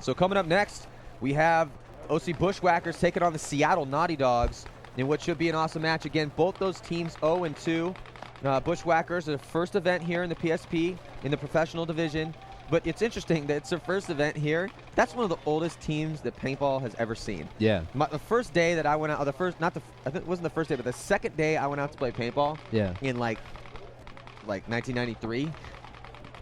So coming up next, we have OC Bushwackers taking on the Seattle Naughty Dogs in what should be an awesome match. Again, both those teams 0-2. Bushwackers, their first event here in the PSP in the professional division. But it's interesting that it's their first event here. That's one of the oldest teams that paintball has ever seen. Yeah. The first day that I went out, I think it wasn't the first day, but the second day I went out to play paintball. Yeah. In like 1993.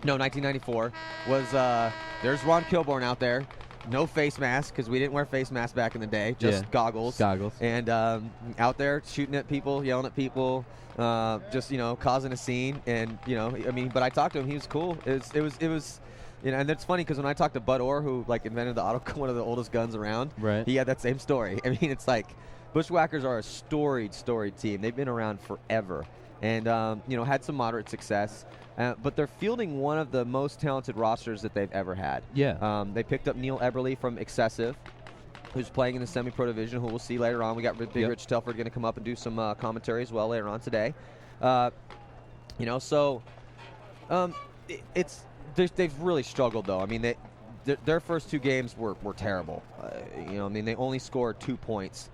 No, 1994 was there's Ron Kilborn out there. No face mask because we didn't wear face masks back in the day. Just goggles. And out there shooting at people, yelling at people, just causing a scene. And but I talked to him. He was cool. It was. And it's funny because when I talked to Bud Orr, who invented the one of the oldest guns around, right? He had that same story. I mean, it's like Bushwackers are a storied team. They've been around forever, and had some moderate success. But they're fielding one of the most talented rosters that they've ever had. Yeah. They picked up Neil Eberle from Excessive, who's playing in the semi-pro division, who we'll see later on. We got Big Rich Telford going to come up and do some commentary as well later on today. They've really struggled, though. I mean, their first two games were terrible. They only scored 2 points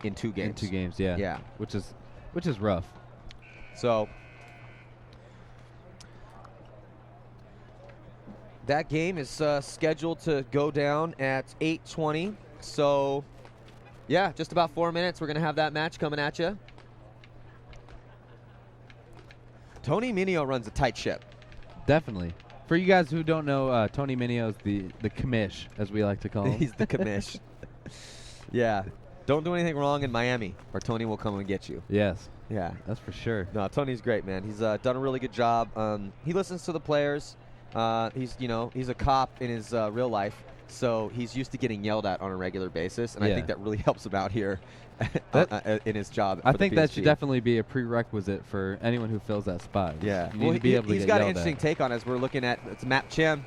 in 2 games. In 2 games, yeah. Yeah. Which is rough. So that game is scheduled to go down at 8:20. So, yeah, just about 4 minutes. We're going to have that match coming at you. Tony Mineo runs a tight ship. Definitely. For you guys who don't know, Tony Mineo's the commish, as we like to call him. He's the commish. Yeah. Don't do anything wrong in Miami, or Tony will come and get you. Yes. Yeah. That's for sure. No, Tony's great, man. He's done a really good job. He listens to the players. He's a cop in his real life, so he's used to getting yelled at on a regular basis, and I think that really helps him out here in his job. I think that should definitely be a prerequisite for anyone who fills that spot. Yeah, you need to be able to he's get got an yelled interesting at. take on it. As we're looking at, it's Matt Chim,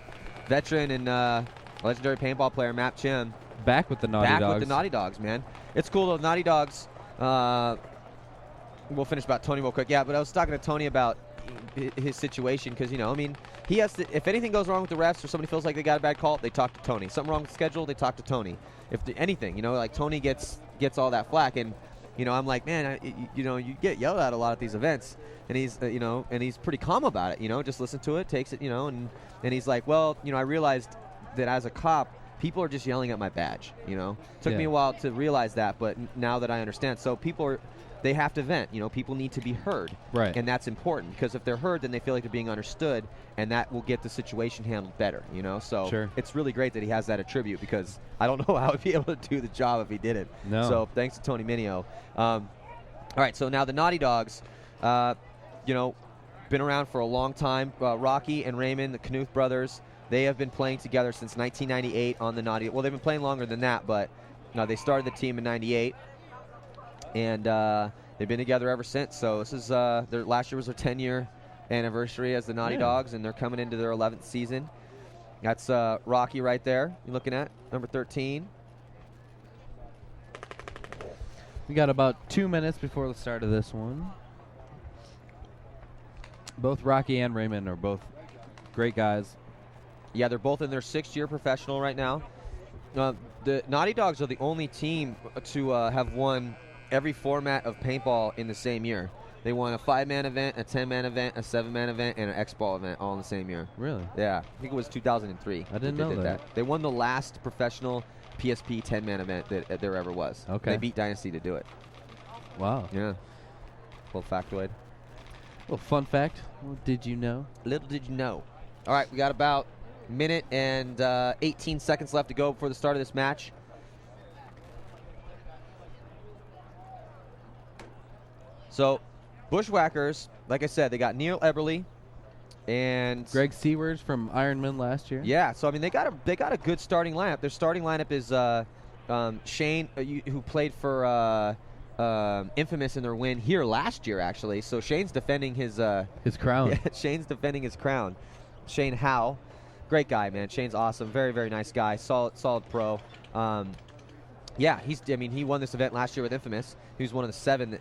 veteran and legendary paintball player Matt Chim. Back with the Naughty Dogs. Back with the Naughty Dogs, man. It's cool though. Naughty Dogs. We'll finish about Tony real quick. Yeah, but I was talking to Tony about his situation because he has to. If anything goes wrong with the refs or somebody feels like they got a bad call, they talk to Tony. Something wrong with the schedule, they talk to Tony. If anything, like Tony gets all that flack, and I'm like, man, you get yelled at a lot at these events, and he's and he's pretty calm about it. Just listen to it, takes it, and he's like, well, I realized that as a cop, people are just yelling at my badge. Took me a while to realize that, but now that I understand, so they have to vent. People need to be heard. Right. And that's important because if they're heard, then they feel like they're being understood, and that will get the situation handled better, So sure. It's really great that he has that attribute because I don't know how he'd be able to do the job if he didn't. No. So thanks to Tony Mineo. All right, so now the Naughty Dogs, been around for a long time. Rocky and Raymond, the Knuth brothers, they have been playing together since 1998 on the Naughty. Well, they've been playing longer than that, but they started the team in '98. And they've been together ever since. So this is last year was their 10-year anniversary as the Naughty Dogs, and they're coming into their 11th season. That's Rocky right there. You're looking at number 13. We got about 2 minutes before the start of this one. Both Rocky and Raymond are both great guys. Yeah, they're both in their 6th year professional right now. The Naughty Dogs are the only team to have won every format of paintball in the same year. They won a 5-man event, a 10-man event, a 7-man event, and an X-Ball event all in the same year. Really? Yeah. I think it was 2003. I didn't know that. They won the last professional PSP 10-man event that there ever was. Okay. They beat Dynasty to do it. Wow. Yeah. Little factoid. Little fun fact. Well, did you know? Little did you know. All right, we got about a minute and 18 seconds left to go before the start of this match. So, Bushwackers, like I said, they got Neil Eberle and Greg Sewers from Ironman last year. Yeah, so I mean they got a good starting lineup. Their starting lineup is Shane, who played for Infamous in their win here last year, actually. So Shane's defending his crown. Yeah, Shane's defending his crown. Shane Howe, great guy, man. Shane's awesome, very very nice guy, solid pro. Yeah, he won this event last year with Infamous. He was one of the seven.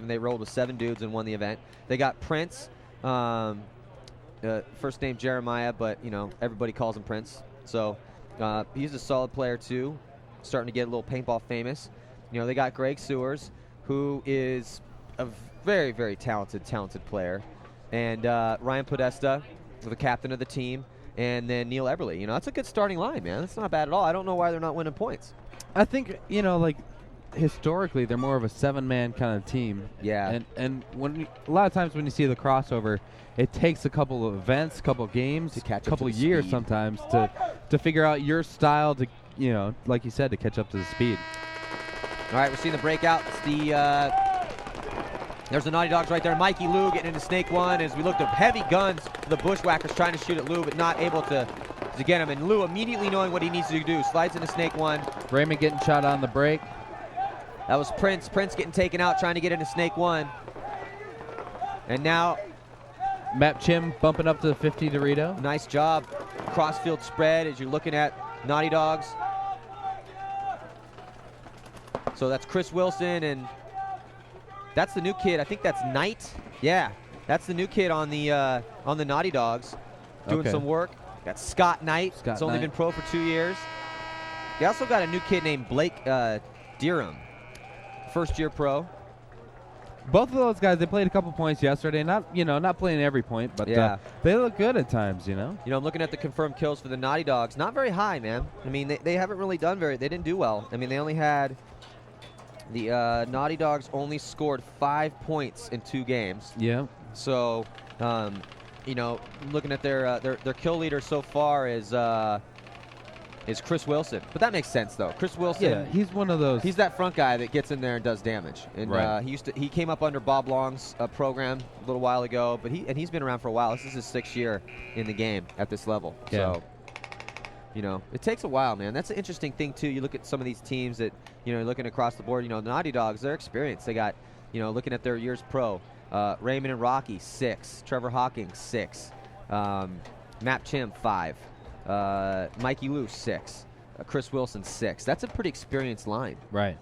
They rolled with 7 dudes and won the event. They got Prince, first name Jeremiah, but everybody calls him Prince. So He's a solid player too, starting to get a little paintball famous. You know, they got Greg Sewers, who is a very, very talented player, and Ryan Podesta, the captain of the team, and then Neil Eberle. You know, that's a good starting line, man. That's not bad at all. I don't know why they're not winning points. I think, you know, like, historically, they're more of a 7-man kind of team. Yeah. And a lot of times when you see the crossover, it takes a couple of events, a couple of games, to catch a couple of years speed. sometimes to figure out your style to, you know, like you said, to catch up to the speed. All right, we're seeing the breakout. It's there's the Naughty Dogs right there. Mikey Lou getting into Snake 1 as we looked at heavy guns for the Bushwhackers trying to shoot at Lou, but not able to get him. And Lou immediately knowing what he needs to do, slides into Snake 1. Raymond getting shot on the break. That was Prince. Prince getting taken out, trying to get into Snake 1. And now Matt Chim bumping up to the 50 Dorito. nice job. Crossfield spread as you're looking at Naughty Dogs. So that's Chris Wilson, and that's the new kid. I think that's Knight. Yeah, that's the new kid on the Naughty Dogs, doing some work. Got Scott Knight. He's only been pro for 2 years. They also got a new kid named Blake Deerham, first-year pro. Both of those guys, they played a couple points yesterday. Not playing every point, but they look good at times. You know. You know, I'm looking at the confirmed kills for the Naughty Dogs. Not very high, man. I mean, they haven't really done they didn't do well. I mean, they only had the Naughty Dogs only scored 5 points in 2 games. Yeah. So, you know, looking at their kill leader so far is Chris Wilson. But that makes sense, though. Chris Wilson. Yeah, he's one of those. He's that front guy that gets in there and does damage. And right. He came up under Bob Long's program a little while ago, but he's been around for a while. This is his 6th year in the game at this level. Yeah. So, you know, it takes a while, man. That's an interesting thing too. You look at some of these teams that, you know, looking across the board. You know, the Naughty Dogs, they're experienced. They got, you know, looking at their years pro. Raymond and Rocky 6, Trevor Hawking 6, Matt Chim 5, Mikey Lou 6. Chris Wilson 6. That's a pretty experienced line. Right.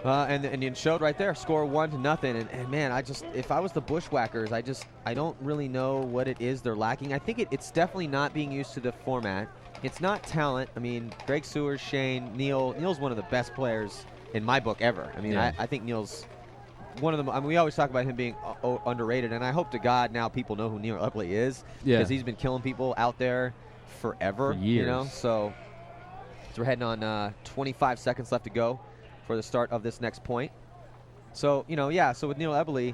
And it showed right there, score 1-0. And man, if I was the Bushwhackers, I don't really know what it is they're lacking. I think it's definitely not being used to the format. It's not talent. I mean, Greg Sewers, Shane, Neil's one of the best players in my book ever. I mean, yeah. I think Neil's one of them. I mean, we always talk about him being underrated, and I hope to God now people know who Neil Eberle is, because he's been killing people out there forever. For years. You know, so we're heading on 25 seconds left to go for the start of this next point. So, you know, yeah, so with Neil Eberle,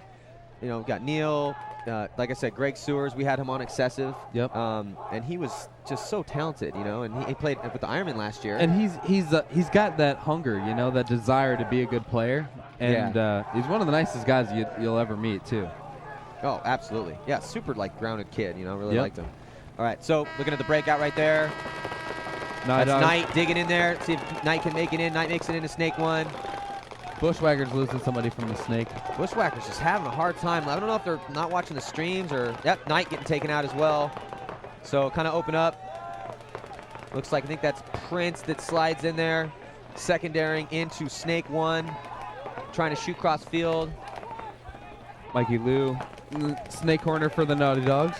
you know, we've got Neil, like I said, Greg Sewers, we had him on Excessive. Yep. And he was just so talented, you know, and he played with the Ironman last year. And he's got that hunger, you know, that desire to be a good player. And he's one of the nicest guys you'll ever meet, too. Oh, absolutely. Yeah, super, like, grounded kid, you know, really liked him. All right, so looking at the breakout right there. That's Knight digging in there. See if Knight can make it in. Knight makes it into Snake 1. Bushwhackers losing somebody from the Snake. Bushwhackers just having a hard time. I don't know if they're not watching the streams or... Yep, Knight getting taken out as well. So kind of open up. Looks like I think that's Prince that slides in there. Secondaring into Snake 1. Trying to shoot cross field. Mikey Lou. Snake corner for the Naughty Dogs.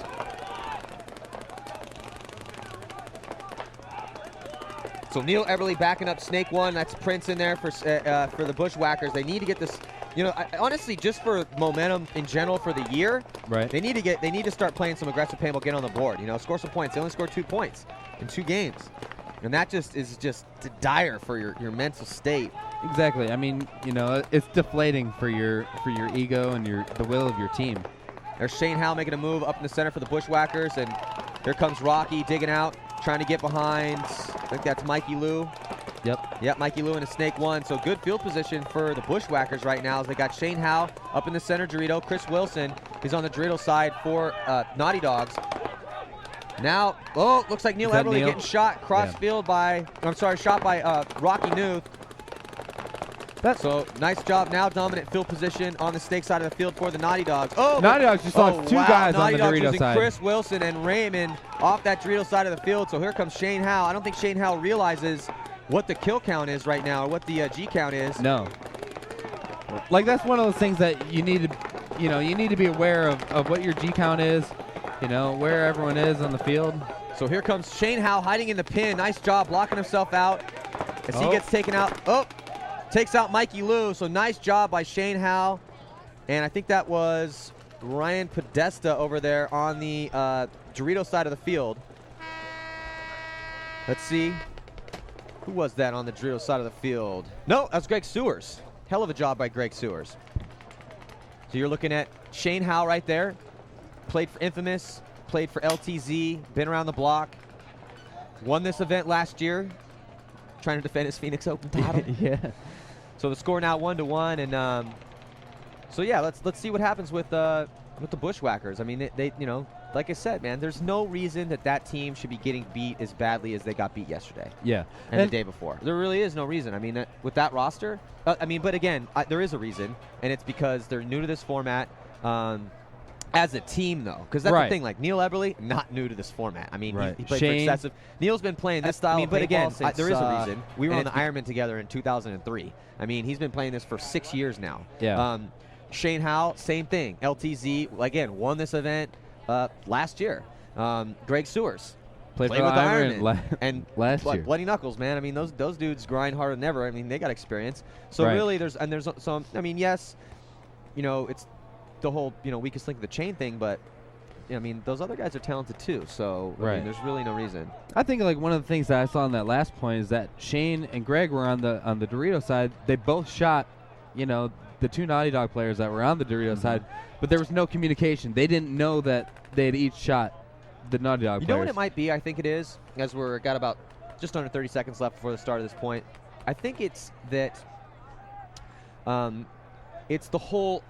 So Neil Eberle backing up Snake 1. That's Prince in there for the Bushwhackers. They need to get this, you know, honestly, just for momentum in general for the year. Right. They need to start playing some aggressive paintball, get on the board. You know, score some points. They only scored 2 points in 2 games, and that is just dire for your mental state. Exactly. I mean, you know, it's deflating for your ego and the will of your team. There's Shane Howell making a move up in the center for the Bushwhackers, and here comes Rocky digging out, trying to get behind. I think that's Mikey Lou. Yep, Mikey Lou in a Snake 1. So good field position for the Bushwhackers right now as they got Shane Howell up in the center, Dorito. Chris Wilson is on the Dorito side for Naughty Dogs. Now, looks like Neil Eberle getting shot cross field shot by Rocky Newth. So nice job now, dominant field position on the Snake side of the field for the Naughty Dogs. Naughty Dogs just lost 2 guys on the Dorito side. Chris Wilson and Raymond off that Dorito side of the field. So here comes Shane Howell. I don't think Shane Howell realizes what the kill count is right now, or what the G count is. No. Like, that's one of those things that you need to be aware of what your G count is. You know, where everyone is on the field. So here comes Shane Howe hiding in the pin. Nice job blocking himself out as he gets taken out. Oh, takes out Mikey Lou. So nice job by Shane Howe. And I think that was Ryan Podesta over there on the Dorito side of the field. Let's see. Who was that on the Dorito side of the field? No, that was Greg Sewers. Hell of a job by Greg Sewers. So you're looking at Shane Howe right there. Played for Infamous, played for LTZ, been around the block. Won this event last year, trying to defend his Phoenix Open title. Yeah. So the score now 1-1, and so yeah, let's see what happens with the Bushwackers. I mean, they you know, like I said, man, there's no reason that team should be getting beat as badly as they got beat yesterday. Yeah. And the day before. There really is no reason. I mean, with that roster, I mean, but again, there is a reason, and it's because they're new to this format. As a team, though, because that's the thing. Like Neil Eberle, not new to this format. I mean, he played for excessive. Neil's been playing this style. I mean, but again, there is a reason. We were on the Ironman together in 2003. I mean, he's been playing this for 6 years now. Yeah. Shane Howe, same thing. LTZ, again, won this event last year. Greg Sewers played with the Ironman and last year. Bloody Knuckles, man. I mean, those dudes grind harder than ever. I mean, they got experience. So really, there's some. I mean, yes, you know, it's the whole, you know, weakest link of the chain thing, but I mean, those other guys are talented too, so I mean, there's really no reason. I think like one of the things that I saw in that last point is that Shane and Greg were on the Dorito side. They both shot, you know, the two Naughty Dog players that were on the Dorito side, but there was no communication. They didn't know that they had each shot the Naughty Dog players. You know what it might be? I think it is, as we're got about just under 30 seconds left before the start of this point. I think it's that it's the whole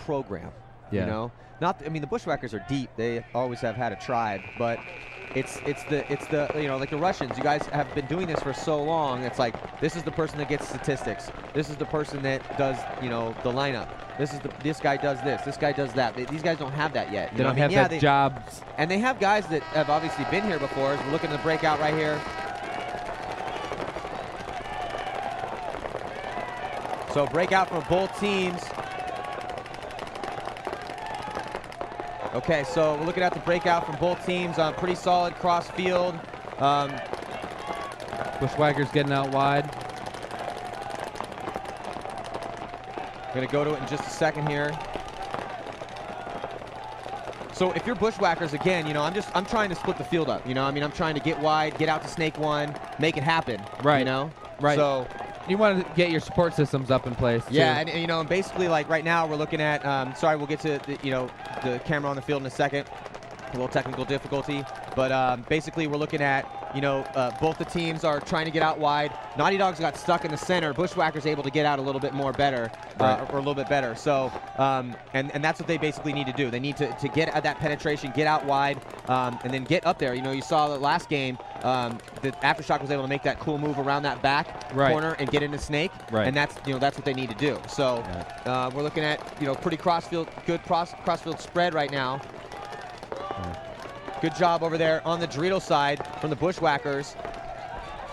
program. Yeah. You know, I mean, the Bushwackers are deep. They always have had a tribe, but it's the you know, like the Russians. You guys have been doing this for so long. It's like, this is the person that gets statistics. This is the person that does, you know, the lineup. This guy does this. This guy does that. These guys don't have that yet. They don't have that jobs. And they have guys that have obviously been here before. We're looking at the breakout right here. So breakout from both teams. Okay, so we're looking at the breakout from both teams. Pretty solid cross field. Bushwackers getting out wide. Gonna go to it in just a second here. So if you're Bushwackers, again, you know, I'm trying to split the field up. You know, I mean, I'm trying to get wide, get out to Snake One, make it happen. Right. You know. Right. So you want to get your support systems up in place. Yeah, and you know, basically, like right now, we're looking at. Sorry, we'll get to the camera on the field in a second. A little technical difficulty, but basically, we're looking at, you know, both the teams are trying to get out wide. Naughty Dogs got stuck in the center. Bushwackers able to get out a little bit more better, or a little bit better. So, and that's what they basically need to do. They need to get at that penetration, get out wide, and then get up there. You know, you saw the last game. The Aftershock was able to make that cool move around that back corner and get into Snake, and that's what they need to do. So we're looking at, you know, pretty good crossfield spread right now. Good job over there on the Dorito side from the Bushwackers.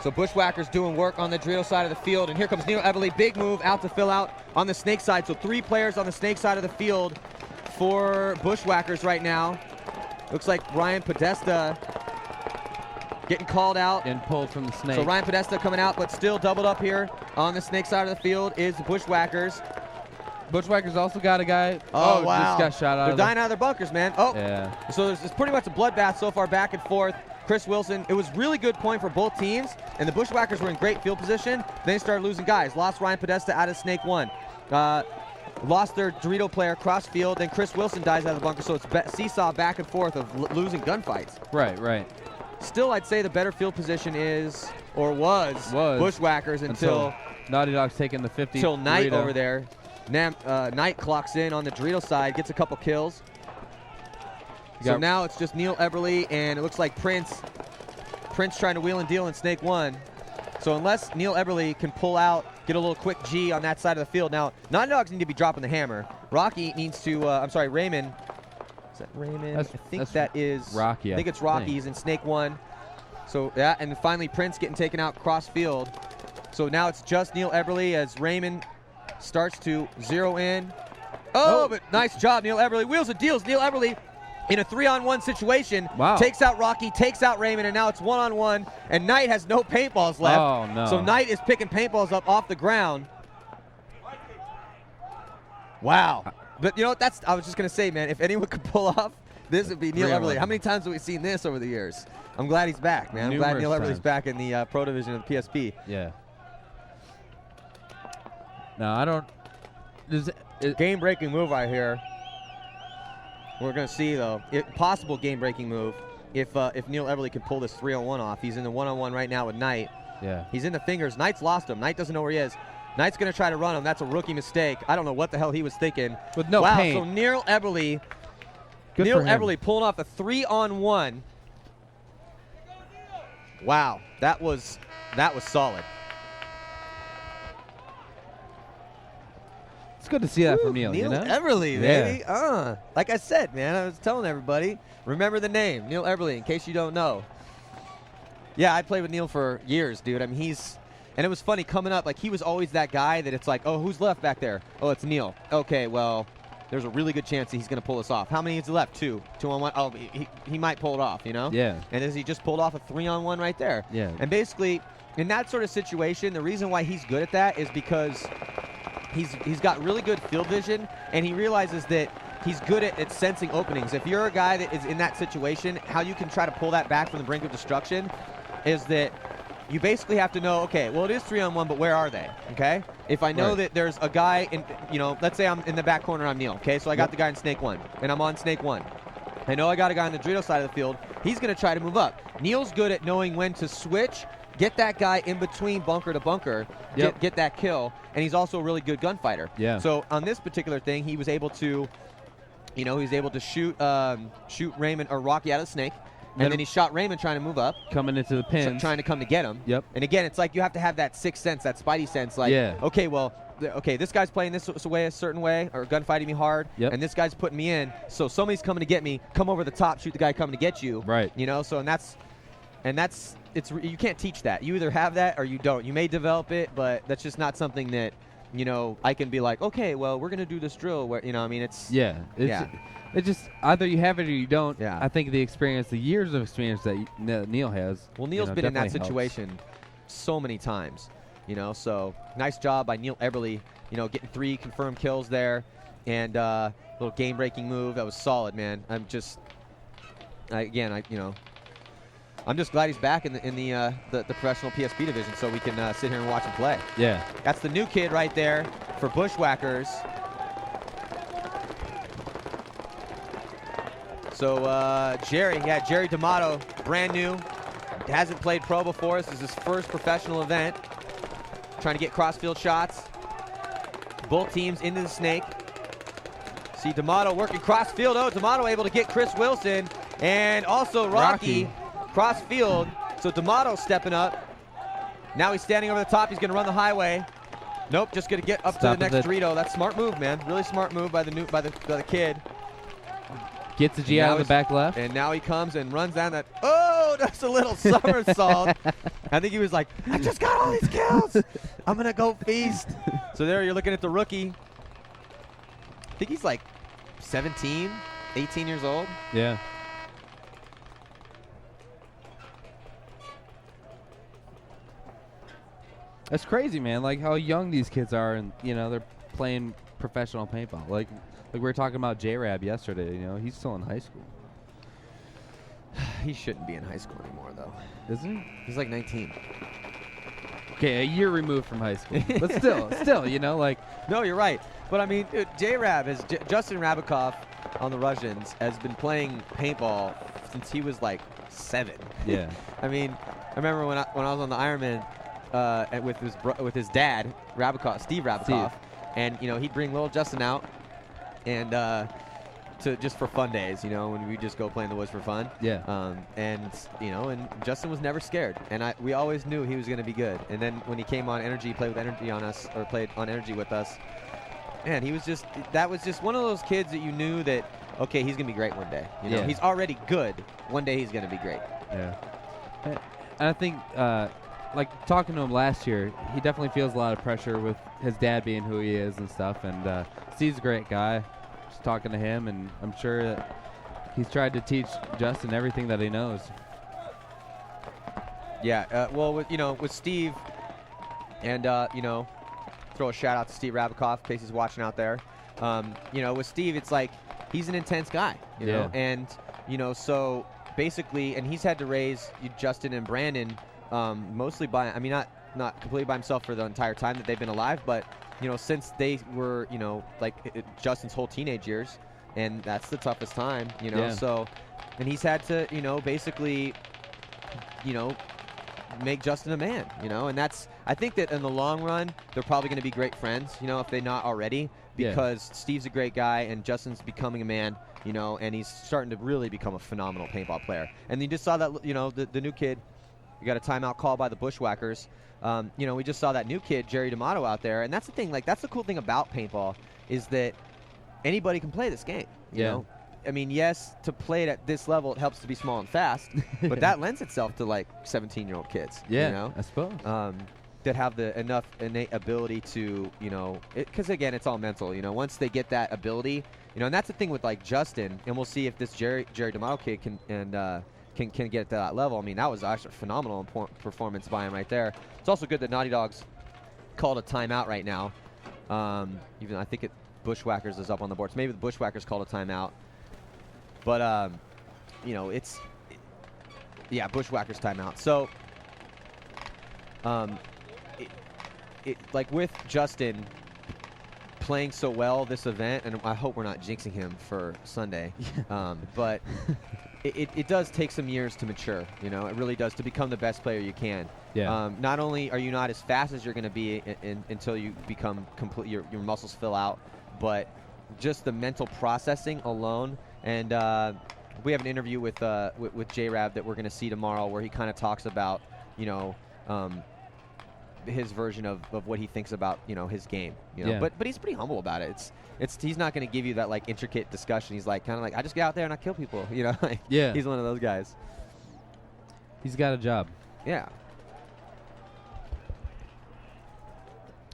So Bushwackers doing work on the Dorito side of the field, and here comes Neil Eberle, big move out to fill out on the Snake side. So 3 players on the Snake side of the field for Bushwackers right now. Looks like Ryan Podesta getting called out. And pulled from the Snake. So Ryan Podesta coming out, but still doubled up here on the Snake side of the field is the Bushwackers. Bushwackers also got a guy. Oh, wow. Just got shot out. They're dying out of their bunkers, man. Oh, yeah. So it's pretty much a bloodbath so far, back and forth. Chris Wilson, it was really good point for both teams, and the Bushwackers were in great field position. Then they started losing guys. Lost Ryan Podesta out of Snake 1. Lost their Dorito player cross field, then Chris Wilson dies out of the bunker, so it's seesaw back and forth of losing gunfights. Right. Still, I'd say the better field position is, or was Bushwackers until Naughty Dog's taking the 50. Until Knight Dorito. over there. Knight clocks in on the Dorito side, gets a couple kills. So now it's just Neil Eberle, and it looks like Prince trying to wheel and deal in Snake 1. So unless Neil Eberle can pull out, get a little quick G on that side of the field. Now, Naughty Dogs need to be dropping the hammer. Rocky needs to, Raymond. Is that Raymond? I think that is Rocky. I think it's Rocky. He's in Snake 1. So, yeah, and finally Prince getting taken out cross field. So now it's just Neil Eberle as Raymond starts to zero in. Oh, but nice job, Neil Eberle. Wheels and deals. Neil Eberle in a 3-on-1 situation. Wow. Takes out Rocky, takes out Raymond, and now it's 1-on-1, and Knight has no paintballs left. Oh, no. So Knight is picking paintballs up off the ground. Wow. But you know what? I was just going to say, man, if anyone could pull off, this would be Neil Everly. How many times have we seen this over the years? I'm glad he's back, man. I'm glad Neil Everly's back in the pro division of the PSP. Yeah. No, I don't. Game-breaking move right here. We're going to see, though, possible game-breaking move if Neil Everly can pull this 3-on-1 off. He's in the 1-on-1 right now with Knight. Yeah. He's in the fingers. Knight's lost him. Knight doesn't know where he is. Knight's going to try to run him. That's a rookie mistake. I don't know what the hell he was thinking. With no Wow, paint. so Neil Everly pulling off the 3-on-1. Wow, that was solid. It's good to see that from Neil, Neil you know? Everly, baby. Like I said, man, I was telling everybody, remember the name, Neil Everly, in case you don't know. Yeah, I played with Neil for years, dude. I mean, and it was funny coming up, like he was always that guy that it's like, oh, who's left back there? Oh, it's Neil. Okay, well, there's a really good chance that he's going to pull this off. How many is left? 2. 2-on-1. Oh, he might pull it off, you know? Yeah. And as he just pulled off a 3-on-1 right there. Yeah. And basically, in that sort of situation, the reason why he's good at that is because he's got really good field vision, and he realizes that he's good at sensing openings. If you're a guy that is in that situation, how you can try to pull that back from the brink of destruction is that you basically have to know, okay, well, it is 3-on-1, but where are they, okay? If I know that there's a guy in, let's say I'm in the back corner, I'm Neil, okay? So I got the guy in Snake 1, and I'm on Snake 1. I know I got a guy on the Dorito side of the field. He's going to try to move up. Neil's good at knowing when to switch, get that guy in between bunker to bunker, get that kill, and he's also a really good gunfighter. Yeah. So on this particular thing, he was able to, shoot Raymond or Rocky out of the Snake. And then he shot Raymond trying to move up. Coming into the pins. Trying to come to get him. Yep. And again, it's like you have to have that sixth sense, that spidey sense. Like, okay, well, this guy's playing this way a certain way, or gunfighting me hard, and this guy's putting me in. So somebody's coming to get me. Come over the top, shoot the guy coming to get you. Right. You know, so you can't teach that. You either have that or you don't. You may develop it, but that's just not something that, I can be like, okay, well, we're going to do this drill where, it's. Yeah. It's just either you have it or you don't. Yeah. I think the years of experience that Neil has. Well, Neil's been in that situation so many times, so nice job by Neil Everly, getting 3 confirmed kills there, and little game-breaking move. That was solid, man. I'm just glad he's back in the professional PSP division, so we can sit here and watch him play. Yeah. That's the new kid right there for Bushwackers. So Jerry D'Amato, brand new, hasn't played pro before. This is his first professional event. Trying to get cross-field shots. Both teams into the Snake. See D'Amato working cross-field. Oh, D'Amato able to get Chris Wilson. And also Rocky. Cross-field. So D'Amato stepping up. Now he's standing over the top. He's going to run the highway. Nope, just going to get up to the next Dorito. That's smart move, man. Really smart move by the kid. Gets the G out of the back left. And now he comes and runs down that. Oh, that's a little somersault. I think he was like, I just got all these kills. I'm going to go feast. So there you're looking at the rookie. I think he's like 17, 18 years old. Yeah. That's crazy, man. Like how young these kids are, and they're playing professional paintball. Like we were talking about J-Rab yesterday. He's still in high school. He shouldn't be in high school anymore, though. Isn't he? He's like 19. Okay, a year removed from high school, but still, like. No, you're right. But I mean, J-Rab is Justin Rabikoff on the Russians has been playing paintball since he was like 7. Yeah. I mean, I remember when I was on the Ironman with his dad, Steve Rabikoff, and he'd bring little Justin out, and to just for fun days, when we just go play in the woods for fun. Yeah. And Justin was never scared, and we always knew he was going to be good. And then when he came on Energy, played on Energy with us, man, that was just one of those kids that you knew that, okay, he's going to be great one day. He's already good. One day he's going to be great. Yeah. And I think, like talking to him last year, he definitely feels a lot of pressure with his dad being who he is and stuff. And Steve's a great guy. Just talking to him, and I'm sure that He's tried to teach Justin everything that he knows. Yeah, well, with Steve, and throw a shout out to Steve Rabikoff in case he's watching out there. With Steve, it's like he's an intense guy, you know, and so basically, and he's had to raise Justin and Brandon mostly by, I mean, not completely by himself for the entire time that they've been alive, but since they were, Justin's whole teenage years, and that's the toughest time, So, and he's had to, basically, make Justin a man, and that's, I think that in the long run, they're probably going to be great friends, if they're not already, because Steve's a great guy and Justin's becoming a man, and he's starting to really become a phenomenal paintball player. And you just saw that, the new kid, we got a timeout call by the Bushwackers. We just saw that new kid, Jerry D'Amato, out there, and that's the thing, that's the cool thing about paintball is that anybody can play this game, you know? I mean, yes, to play it at this level, it helps to be small and fast, but that lends itself to 17-year-old kids. I suppose. That have the enough innate ability to, because again, it's all mental. Once they get that ability, and that's the thing with Justin, and we'll see if this Jerry D'Amato kid can get to that level. I mean, that was actually a phenomenal performance by him right there. It's also good that Naughty Dog's called a timeout right now. Even I think Bushwackers is up on the board, so maybe the Bushwackers called a timeout. But Bushwackers timeout. So, with Justin playing so well this event, and I hope we're not jinxing him for Sunday, but it does take some years to mature. It really does, to become the best player you can. Not only are you not as fast as you're going to be until you become complete, your muscles fill out, but just the mental processing alone. And we have an interview with J-Rab that we're going to see tomorrow, where he kind of talks about his version of what he thinks about his game. But he's pretty humble about it. He's not going to give you that intricate discussion. He's kind of I just get out there and I kill people. He's one of those guys. He's got a job. Yeah.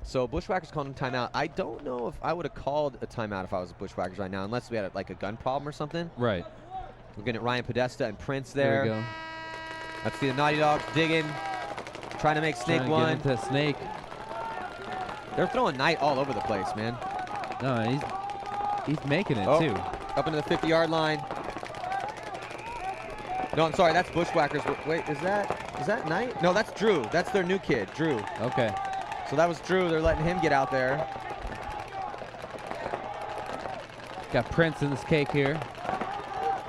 So Bushwackers called him timeout. I don't know if I would have called a timeout if I was Bushwackers right now, unless we had a gun problem or something. Right. We're getting Ryan Podesta and Prince there. There we go. Let's see the Naughty Dogs digging, trying to make Snake one. Get into Snake. They're throwing Knight all over the place, man. No, he's making it too. Up into the 50-yard line. No, I'm sorry, that's Bushwackers. Wait, is that Knight? No, that's Drew. That's their new kid, Drew. Okay. So that was Drew. They're letting him get out there. Got Prince in this cake here.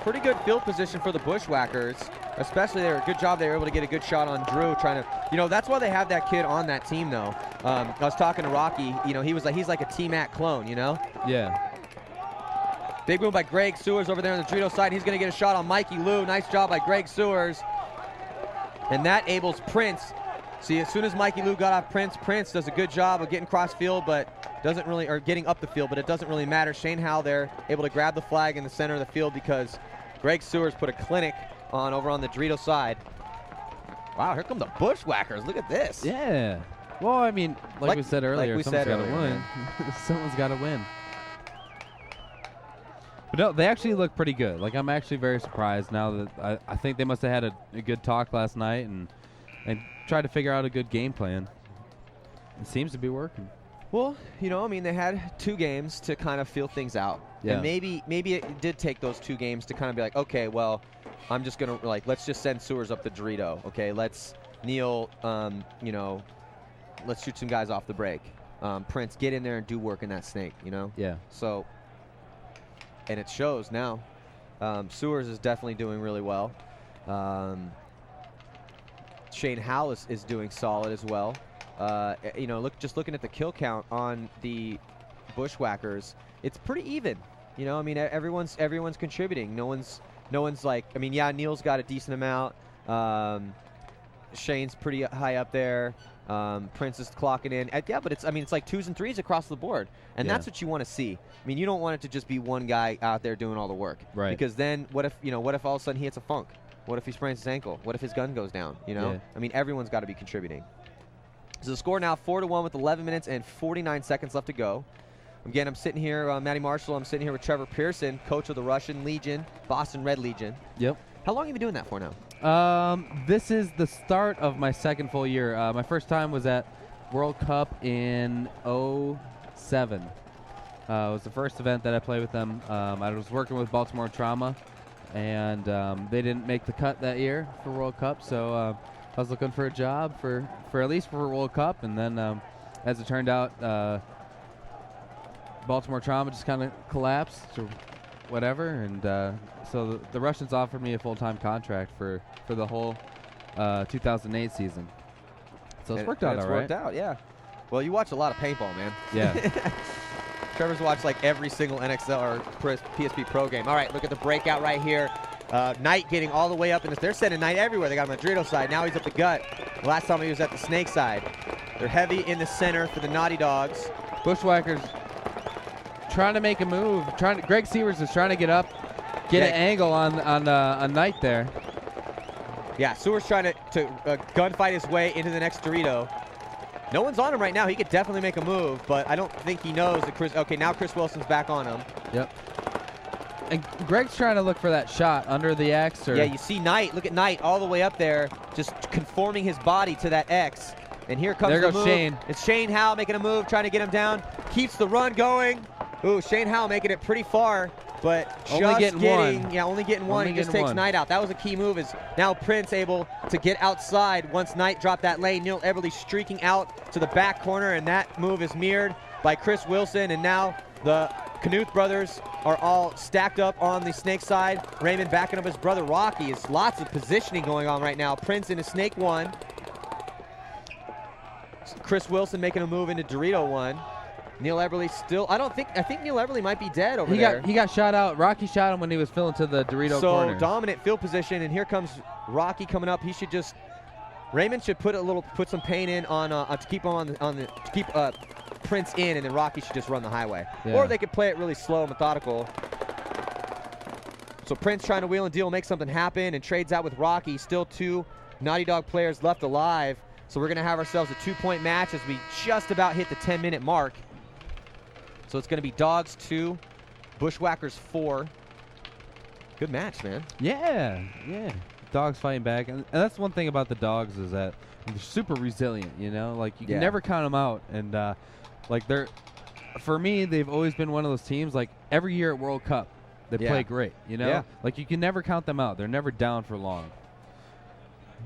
Pretty good field position for the Bushwackers. Especially, good job. They were able to get a good shot on Drew. Trying to, that's why they have that kid on that team, though. I was talking to Rocky. He's like a T-Mac clone. Yeah. Big move by Greg Sewers over there on the Dorito side. He's going to get a shot on Mikey Lou. Nice job by Greg Sewers. And that enables Prince. See, as soon as Mikey Lou got off Prince does a good job of getting cross field, but doesn't really, or getting up the field, but it doesn't really matter. Shane Howe there, able to grab the flag in the center of the field because Greg Sewers put a clinic on over on the Dorito side. Wow, here come the Bushwackers. Look at this. Yeah. Well, I mean, like we said earlier, someone's got to win. Someone's got to win. But no, they actually look pretty good. I'm actually very surprised now that I think they must have had a good talk last night and tried to figure out a good game plan. It seems to be working. Well, they had 2 games to kind of feel things out. Yeah. And maybe it did take those 2 games to kind of be like, okay, well, I'm just going to, let's just send Sewers up the Dorito. Okay, let's kneel, let's shoot some guys off the break. Prince, get in there and do work in that Snake, Yeah. So, and it shows now. Sewers is definitely doing really well. Shane Howe is doing solid as well. Just looking at the kill count on the Bushwackers, it's pretty even. Everyone's contributing. No one's Neil's got a decent amount. Shane's pretty high up there. Prince is clocking in. But it's 2s and 3s across the board, and that's what you want to see. You don't want it to just be one guy out there doing all the work, right? Because then what if all of a sudden he hits a funk? What if he sprains his ankle? What if his gun goes down? Yeah. Everyone's got to be contributing. So the score now 4-1 with 11 minutes and 49 seconds left to go. Again, I'm sitting here, Matty Marshall. I'm sitting here with Trevor Pearson, coach of the Russian Legion, Boston Red Legion. Yep. How long have you been doing that for now? This is the start of my second full year. My first time was at World Cup in '07. It was the first event that I played with them. I was working with Baltimore Trauma, and they didn't make the cut that year for World Cup, so I was looking for a job for at least for World Cup, and then as it turned out, Baltimore Trauma just kind of collapsed or whatever, and so the Russians offered me a full-time contract for the whole 2008 season. So it's worked out all right. It's worked out, yeah. Well, you watch a lot of paintball, man. Yeah. Trevor's watched like every single NXL or PSP Pro game. All right, look at the breakout right here. Knight getting all the way up, and they're sending Knight everywhere. They got him on the Dorito side. Now he's up the gut. Last time he was at the Snake side. They're heavy in the center for the Naughty Dogs. Bushwackers trying to make a move. Greg Severs is trying to get up, get an angle on Knight there. Yeah, Seward's trying to gunfight his way into the next Dorito. No one's on him right now. He could definitely make a move, but I don't think he knows that Chris. Okay, now Chris Wilson's back on him. Yep. And Greg's trying to look for that shot under the X. Yeah, you see Knight. Look at Knight all the way up there, just conforming his body to that X. And here comes the move. Shane. It's Shane Howe making a move, trying to get him down. Keeps the run going. Ooh, Shane Howe making it pretty far, but only getting one. Yeah, only getting one. He just takes Knight out. That was a key move. Is now Prince able to get outside once Knight dropped that lane. Neil Everly streaking out to the back corner, and that move is mirrored by Chris Wilson. And now the Knuth brothers are all stacked up on the Snake side. Raymond backing up his brother Rocky. It's lots of positioning going on right now. Prince into Snake 1. Chris Wilson making a move into Dorito 1. Neil Everly still, I think Neil Everly might be dead over there. He got shot out. Rocky shot him when he was filling to the Dorito corner. So dominant field position, and here comes Rocky coming up. He should just, Raymond should put some pain in on to keep him to keep Prince in, and then Rocky should just run the highway. Yeah. Or they could play it really slow and methodical. So Prince trying to wheel and deal, make something happen, and trades out with Rocky. Still 2 Naughty Dog players left alive. So we're gonna have ourselves a 2-point match as we just about hit the 10-minute mark. So it's going to be Dogs 2, Bushwackers 4. Good match, man. Yeah. Dogs fighting back. And that's one thing about the Dogs is that they're super resilient, you know? Like, you can never count them out. And, for me, they've always been one of those teams, like, every year at World Cup, they play great, you know? Yeah. Like, you can never count them out. They're never down for long.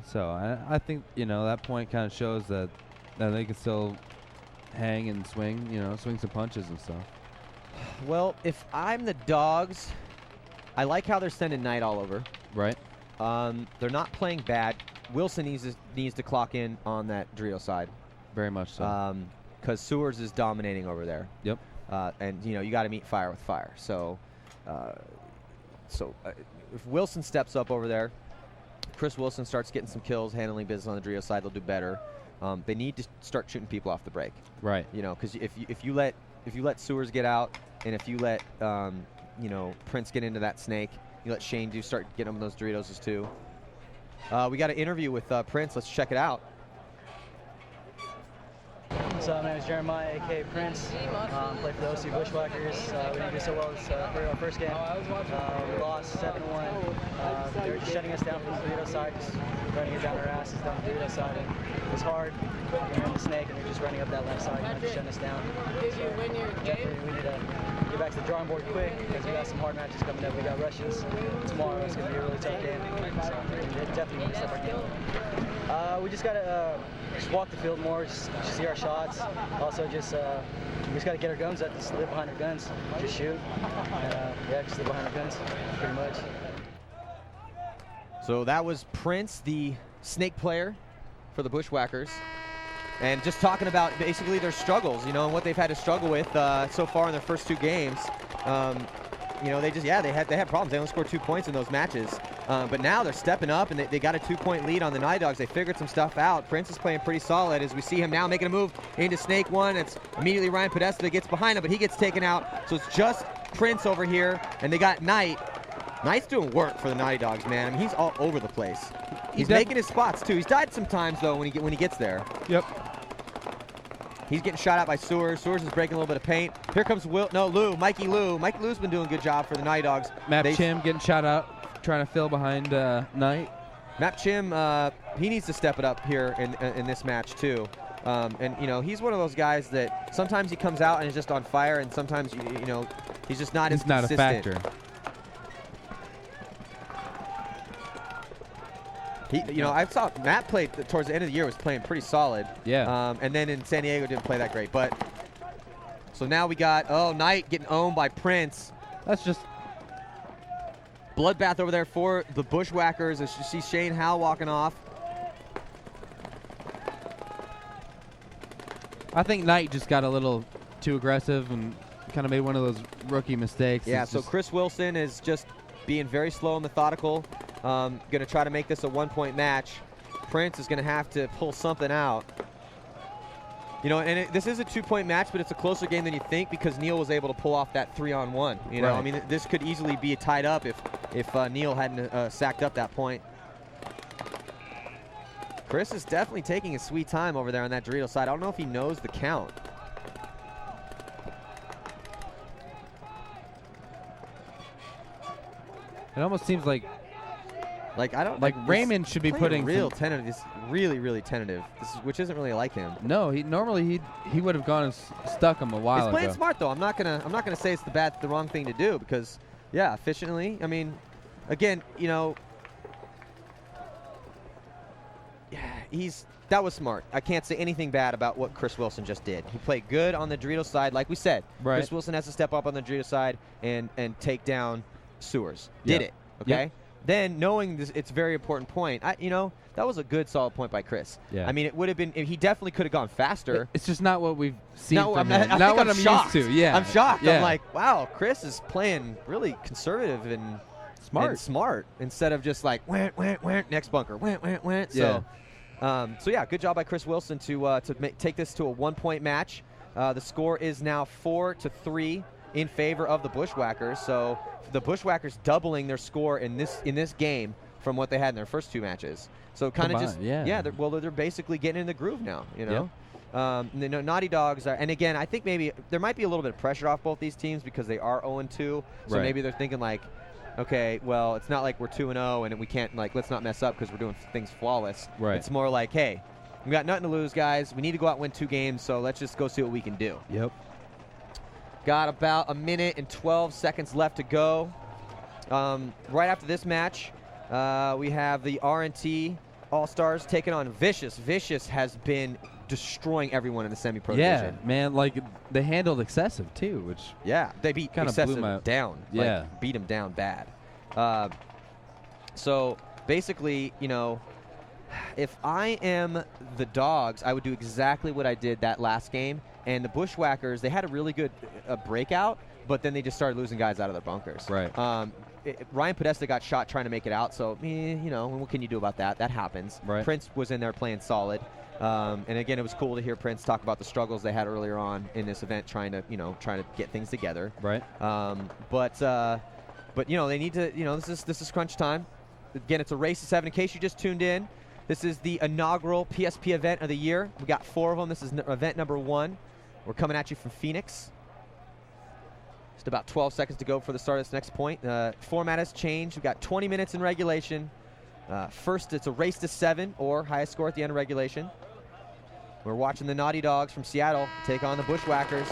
So I think, that point kind of shows that they can still hang and swing, swing some punches and stuff. Well, if I'm the Dogs, I like how they're sending Knight all over. Right. They're not playing bad. Wilson needs to clock in on that Dorito side. Very much so. Because Sewers is dominating over there. Yep. And you got to meet fire with fire. So, if Wilson steps up over there, Chris Wilson starts getting some kills, handling business on the Dorito side, they'll do better. They need to start shooting people off the break. Right. Because if you let Sewers get out, and if you let Prince get into that Snake, you let Shane start getting him those Doritos too. We got an interview with Prince. Let's check it out. So my name is Jeremiah, a.k.a. Prince. Play for the OC Bushwackers. We didn't do so well for our first game. We lost 7-1. They were just shutting us down from the Dorito side, just running it down our asses down the Dorito side. And it was hard. We were in the Snake, and they're just running up that left side and just shutting us down. Did you win your game? We need to get back to the drawing board quick because we got some hard matches coming up. We got Russians tomorrow. It's going to be a really tough game. So we definitely need to step our game. We just got to just walk the field more, just see our shots. Also, we just got to get our guns up, just live behind our guns, just shoot. And just live behind our guns, pretty much. So that was Prince, the Snake player for the Bushwackers. And just talking about basically their struggles, and what they've had to struggle with so far in their first 2 games. They had problems. They only scored 2 points in those matches. But now they're stepping up, and they got a 2-point lead on the Naughty Dogs. They figured some stuff out. Prince is playing pretty solid as we see him now making a move into Snake 1. It's immediately Ryan Podesta that gets behind him, but he gets taken out. So it's just Prince over here, and they got Knight. Knight's doing work for the Naughty Dogs, man. I mean, he's all over the place. He's making his spots, too. He's died sometimes, though, when he gets there. Yep. He's getting shot out by Sewers. Sewers is breaking a little bit of paint. Here comes Lou, Mikey Lou. Mikey Lou's been doing a good job for the Naughty Dogs. Map Chim getting shot out, trying to fill behind Knight. Map Chim, he needs to step it up here in this match too. And you know, he's one of those guys that sometimes he comes out and is just on fire, and sometimes you know he's just not as consistent. He's not a factor. You know, I saw Matt played towards the end of the year was playing pretty solid. Yeah. And then in San Diego didn't play that great. But so now we got Knight getting owned by Prince. That's just bloodbath over there for the Bushwackers as you see Shane Howe walking off. I think Knight just got a little too aggressive and kind of made one of those rookie mistakes. Yeah, so Chris Wilson is just being very slow and methodical. Going to try to make this a one-point match. Prince is going to have to pull something out. You know, and this is a two-point match, but it's a closer game than you think because Neil was able to pull off that 3-on-1. You know, right. I mean, this could easily be tied up if Neil hadn't sacked up that point. Chris is definitely taking his sweet time over there on that Dorito side. I don't know if he knows the count. It almost seems like Raymond should be putting real tentative. This really tentative. Which isn't really like him. No, normally he would have gone and stuck him a while ago. He's playing smart though. I'm not gonna say it's the wrong thing to do because yeah, efficiently. I mean, again, you know, that was smart. I can't say anything bad about what Chris Wilson just did. He played good on the Dorito side, like we said. Right. Chris Wilson has to step up on the Dorito side and take down Sewers. Did it? Okay. Yep. Then knowing this, it's a very important point. You know, that was a good, solid point by Chris. Yeah. I mean, it would have been. He definitely could have gone faster. It's just not what we've seen from him. him. Not what I'm shocked. used to. Yeah. I'm shocked. Yeah. I'm like, wow, Chris is playing really conservative and smart instead of just like went next bunker went. Yeah. So yeah, good job by Chris Wilson to take this to a one-point match. The score is now 4-3 in favor of the Bushwackers. So the Bushwackers doubling their score in this game from what they had in their first two matches. So kind of just they're basically getting in the groove now. You know. Yep. The Naughty Dogs are, and again, I think maybe there might be a little bit of pressure off both these teams because they are 0-2. So right. maybe they're thinking like, okay, well, it's not like we're 2-0 and we can't let's not mess up because we're doing things flawless. Right. It's more like, hey, we got nothing to lose, guys. We need to go out and win 2 games, so let's just go see what we can do. Yep. Got about 1 minute and 12 seconds left to go. Right after this match, we have the R&T All-Stars taking on Vicious. Vicious has been destroying everyone in the semi-pro division. Yeah, man, they handled Excessive too, which they beat kind of blew him Excessive down. Yeah, beat him down bad. So basically, you know, if I am the Dogs, I would do exactly what I did that last game. And the Bushwackers, they had a really good breakout, but then they just started losing guys out of their bunkers. Right. Ryan Podesta got shot trying to make it out, so you know, what can you do about that? That happens. Right. Prince was in there playing solid. And again, it was cool to hear Prince talk about the struggles they had earlier on in this event, trying to get things together. Right. But you know, they need to. You know, this is crunch time. Again, it's a race to 7. In case you just tuned in, this is the inaugural PSP event of the year. We got 4 of them. This is event number 1. We're coming at you from Phoenix. Just about 12 seconds to go for the start of this next point. Format has changed. We've got 20 minutes in regulation. First, it's a race to 7 or highest score at the end of regulation. We're watching the Naughty Dogs from Seattle take on the Bushwackers.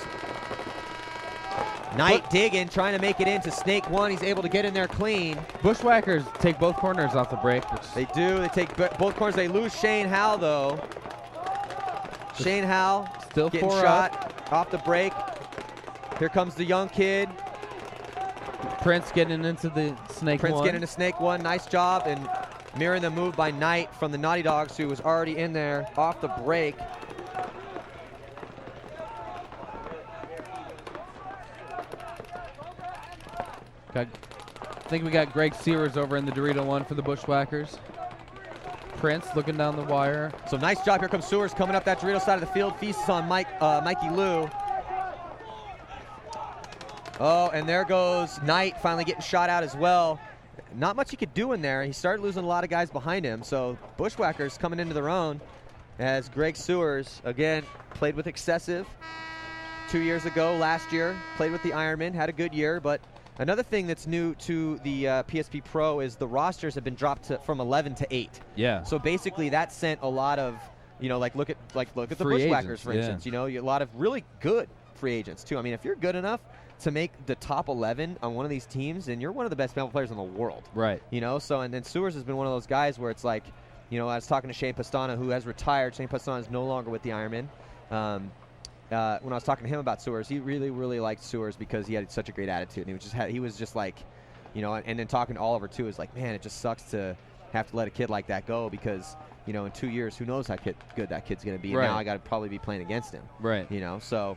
Knight digging, trying to make it into Snake 1. He's able to get in there clean. Bushwackers take both corners off the break. They do. They take both corners. They lose Shane Howe, though. Shane Howe still getting shot off the break. Here comes the young kid. Prince getting into the Snake 1. Prince getting into Snake 1. Nice job. And mirroring the move by Knight from the Naughty Dogs, who was already in there off the break. I think we got Greg Sears over in the Dorito 1 for the Bushwackers. Prince looking down the wire. So nice job. Here comes Sewers coming up that Dorito side of the field. Feasts on Mikey Lou. Oh, and there goes Knight finally getting shot out as well. Not much he could do in there. He started losing a lot of guys behind him. So Bushwackers coming into their own. as Greg Sewers, again, played with Excessive 2 years ago. Last year, played with the Ironman, had a good year. But another thing that's new to the PSP Pro is the rosters have been dropped from 11 to 8. Yeah. So basically, that sent a lot of, like look at the Free Bushwackers, agents, for yeah. instance. A lot of really good free agents too. I mean, if you're good enough to make the top 11 on one of these teams, then you're one of the best paintball players in the world. Right. So and then Sewers has been one of those guys where it's like, I was talking to Shane Pastana, who has retired. Shane Pastana is no longer with the Ironman. When I was talking to him about Sewers, he really, really liked Sewers because he had such a great attitude, and he was just like, and then talking to Oliver too is like, man, it just sucks to have to let a kid like that go because, in 2 years, who knows how good that kid's going to be. Right. And now I got to probably be playing against him. Right. So,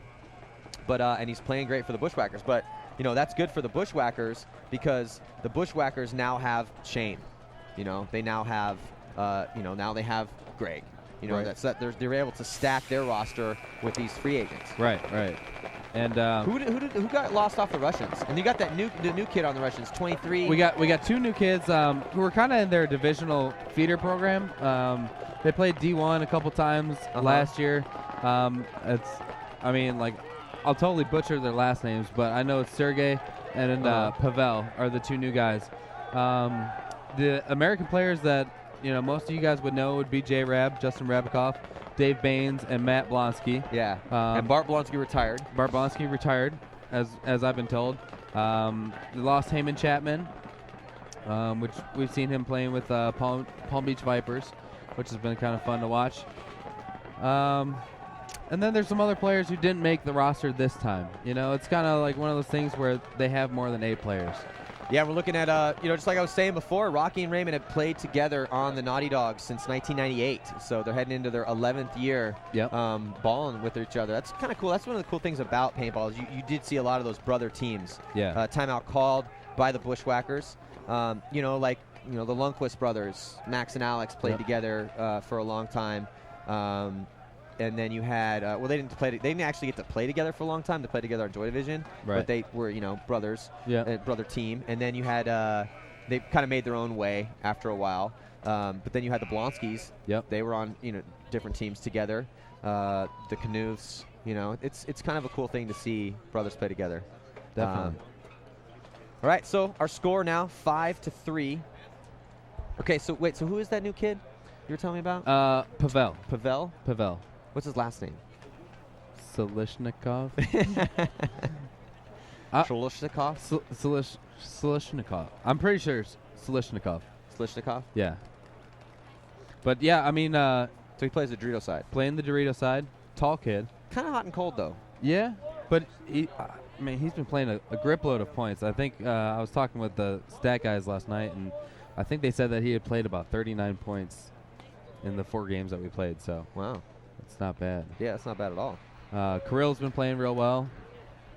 but and he's playing great for the Bushwackers. But that's good for the Bushwackers because the Bushwackers now have Shane. They now have now they have Greg. Right. They're able to stack their roster with these free agents. Right. And who got lost off the Russians? And you got the new kid on the Russians, 23. We got 2 new kids who were kind of in their divisional feeder program. They played D1 a couple times last year. I'll totally butcher their last names, but I know it's Sergey and Pavel are the 2 new guys. The American players that most of you guys would know would be Jay Rab, Justin Rabikoff, Dave Baines, and Matt Blonsky. Yeah. And Bart Blonsky retired. Bart Blonsky retired, as I've been told. They lost Heyman Chapman, which we've seen him playing with Palm Beach Vipers, which has been kind of fun to watch. And then there's some other players who didn't make the roster this time. It's kind of like one of those things where they have more than 8 players. Yeah, we're looking at, just like I was saying before, Rocky and Raymond have played together on the Naughty Dogs since 1998. So they're heading into their 11th year balling with each other. That's kind of cool. That's one of the cool things about paintball is you did see a lot of those brother teams. Yeah. Timeout called by the Bushwackers. The Lundquist brothers, Max and Alex, played together for a long time. And then you had, they didn't actually get to play together for a long time. They played together on Joy Division, but they were, brothers, brother team. And then you had, they kind of made their own way after a while. But then you had the Blonskys. Yep. They were on, different teams together. The Knuths, it's kind of a cool thing to see brothers play together. Definitely. All right, so our score now 5-3. Okay, so wait, so who is that new kid you were telling me about? Pavel. Pavel? What's his last name? Selishnikov. Selishnikov? Selishnikov. I'm pretty sure it's Selishnikov. Selishnikov? Yeah. But yeah, so he plays the Dorito side. Playing the Dorito side. Tall kid. Kind of hot and cold, though. Yeah, but he's been playing a grip load of points. I think I was talking with the stat guys last night, and I think they said that he had played about 39 points in the 4 games that we played. So wow. It's not bad. Yeah, it's not bad at all. Kirill's been playing real well.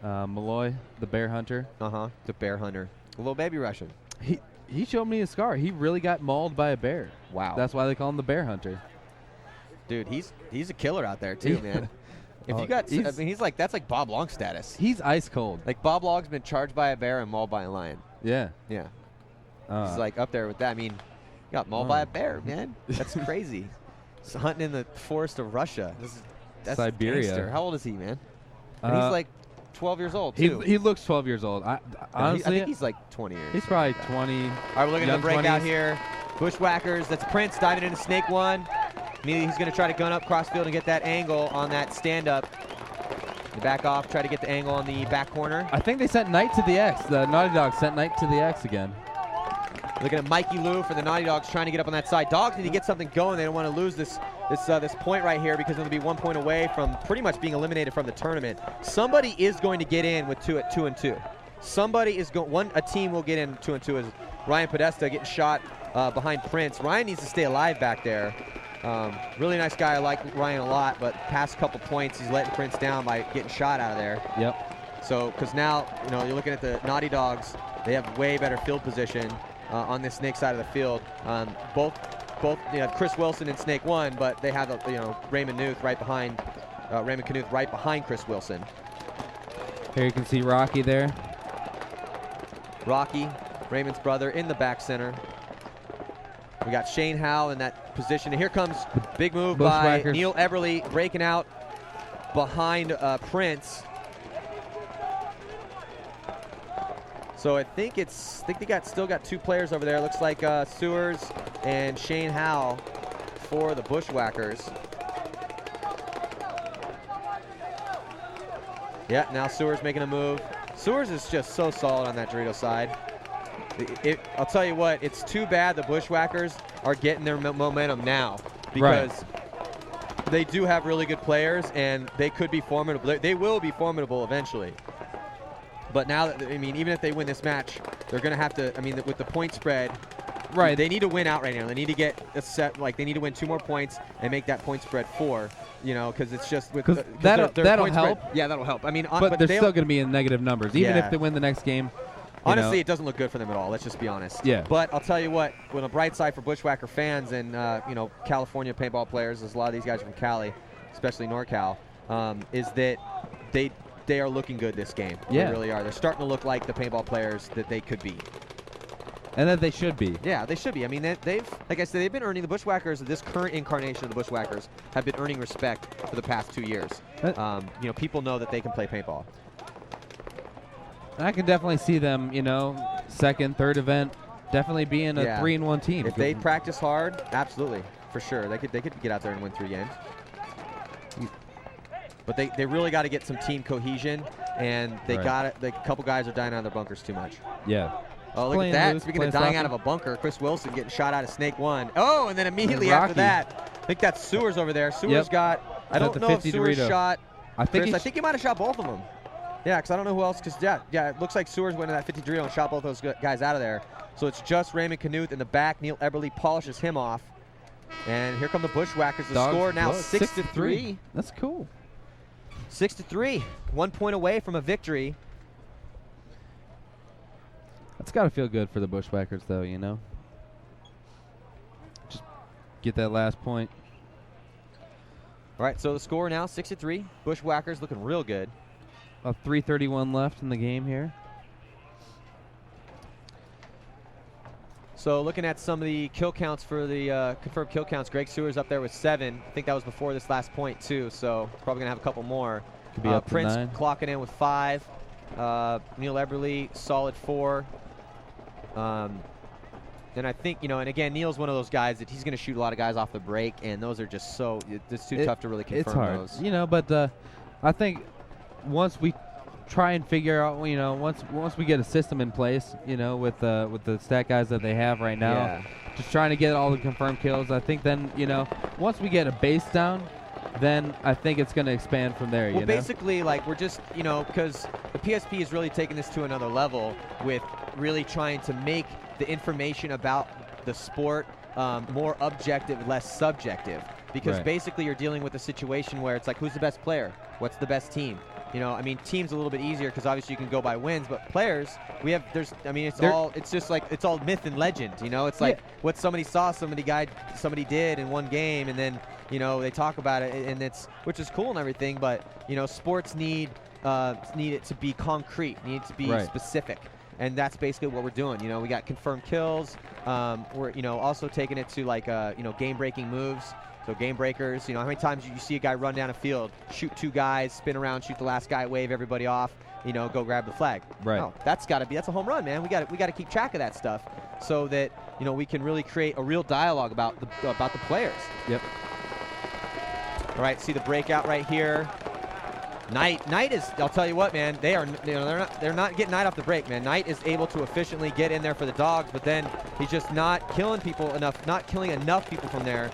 Malloy, the bear hunter. The bear hunter. A little baby Russian. He showed me a scar. He really got mauled by a bear. Wow. That's why they call him the bear hunter. Dude, he's a killer out there too, man. If you got, he's like, that's like Bob Long status. He's ice cold. Like Bob Long's been charged by a bear and mauled by a lion. Yeah. Yeah. He's like up there with that. I mean, he got mauled by a bear, man. That's crazy. He's hunting in the forest of Russia. That's Siberia. Gangster. How old is he, man? And he's like 12 years old, too. He looks 12 years old. Honestly, I think he's like 20 years. He's probably 20. All right, we're looking at the breakout here. Bushwackers. That's Prince diving into Snake 1. Immediately he's going to try to gun up crossfield and get that angle on that stand-up. Back off, try to get the angle on the back corner. I think they sent Knight to the X. The Naughty Dogs sent Knight to the X again. Looking at Mikey Lou for the Naughty Dogs trying to get up on that side. Dogs need to get something going. They don't want to lose this point right here because they'll be 1 point away from pretty much being eliminated from the tournament. Somebody is going to get in with 2-2. Somebody is going. A team will get in 2-2 as Ryan Podesta getting shot behind Prince. Ryan needs to stay alive back there. Really nice guy. I like Ryan a lot, but past couple points he's letting Prince down by getting shot out of there. Yep. So because now you're looking at the Naughty Dogs. They have way better field position. On this Snake side of the field, both Chris Wilson and Snake 1, but they have Raymond Knuth right behind Raymond Knuth right behind Chris Wilson. Here you can see Rocky there. Rocky, Raymond's brother, in the back center. We got Shane Howe in that position. And here comes big move by Bushwackers. Neil Eberle breaking out behind Prince. So I think they still got 2 players over there. Looks like Sewers and Shane Howe for the Bushwackers. Yeah, now Sewers making a move. Sewers is just so solid on that Dorito side. I'll tell you what, it's too bad the Bushwackers are getting their momentum now, because they do have really good players and they could be formidable. They will be formidable eventually. But now, I mean, even if they win this match, they're going to have to, I mean, with the point spread, they need to win out right now. They need to get a set, like they need to win 2 more points and make that point spread 4, you know, because it's just with that'll point help. Spread, yeah, that'll help. I mean, but they're still going to be in negative numbers, even if they win the next game. Honestly, it doesn't look good for them at all. Let's just be honest. Yeah. But I'll tell you what, on the bright side for Bushwacker fans and you know, California paintball players, as a lot of these guys are from Cali, especially NorCal, is that they are looking good this game. Yeah. They really are. They're starting to look like the paintball players that they could be. And that they should be. Yeah, they should be. I mean, they've, like I said, they've been earning, the Bushwackers, this current incarnation of the Bushwackers, have been earning respect for the past 2 years. You know, people know that they can play paintball. I can definitely see them, you know, second, third event, definitely being a 3-1 team. If they practice hard, absolutely, for sure. They could get out there and win 3 games. But they really got to get some team cohesion, and they got it. A couple guys are dying out of their bunkers too much. Yeah. Oh, look at that. Speaking of dying out of a bunker, Chris Wilson getting shot out of Snake 1. Oh, and then immediately after that, I think that's Sewers over there. Sewers got, I don't know if Sewers shot I think he might have shot both of them. Yeah, because I don't know who else, because yeah, it looks like Sewers went in that 50 Dorito and shot both those guys out of there. So it's just Raymond Knuth in the back. Neil Eberle polishes him off. And here come the Bushwackers. The score now 6-3. That's cool. 6-3. 1 point away from a victory. That's got to feel good for the Bushwackers, though, you know? Just get that last point. All right, so the score now 6-3. Bushwackers looking real good. About 3:31 left in the game here. So looking at some of the kill counts for the confirmed kill counts, Greg Sewers up there with 7. I think that was before this last point too, so probably gonna have a couple more. Could be up to Prince 9. clocking in with 5. Neil Eberle solid 4. And I think, you know, and again, Neil's one of those guys that he's going to shoot a lot of guys off the break, and those are just so, it's too tough to really confirm it's hard. those. You know, but I think once we try and figure out, you know, once we get a system in place, you know, with the stat guys that they have right now, just trying to get all the confirmed kills, I think then, you know, once we get a base down, then I think it's going to expand from there, well, you know? basically, like, we're just, you know, because the PSP is really taking this to another level with really trying to make the information about the sport more objective, less subjective. Because basically you're dealing with a situation where it's like, who's the best player? What's the best team? You know, I mean, teams a little bit easier because obviously you can go by wins, but players, I mean, it's just like, it's all myth and legend, you know? It's like what somebody saw, somebody did in one game, and then, you know, they talk about it, and which is cool and everything, but, you know, sports need it to be concrete, need it to be specific. And that's basically what we're doing. You know, we got confirmed kills. We're, you know, also taking it to like, you know, game-breaking moves. So game breakers, you know, how many times you see a guy run down a field, shoot 2 guys, spin around, shoot the last guy, wave everybody off, you know, go grab the flag. Right. No, that's a home run, man. We got to keep track of that stuff so that, you know, we can really create a real dialogue about the players. Yep. All right, see the breakout right here. Knight is, I'll tell you what, man, they're not getting Knight off the break, man. Knight is able to efficiently get in there for the dogs, but then he's just not killing people enough, not killing enough people from there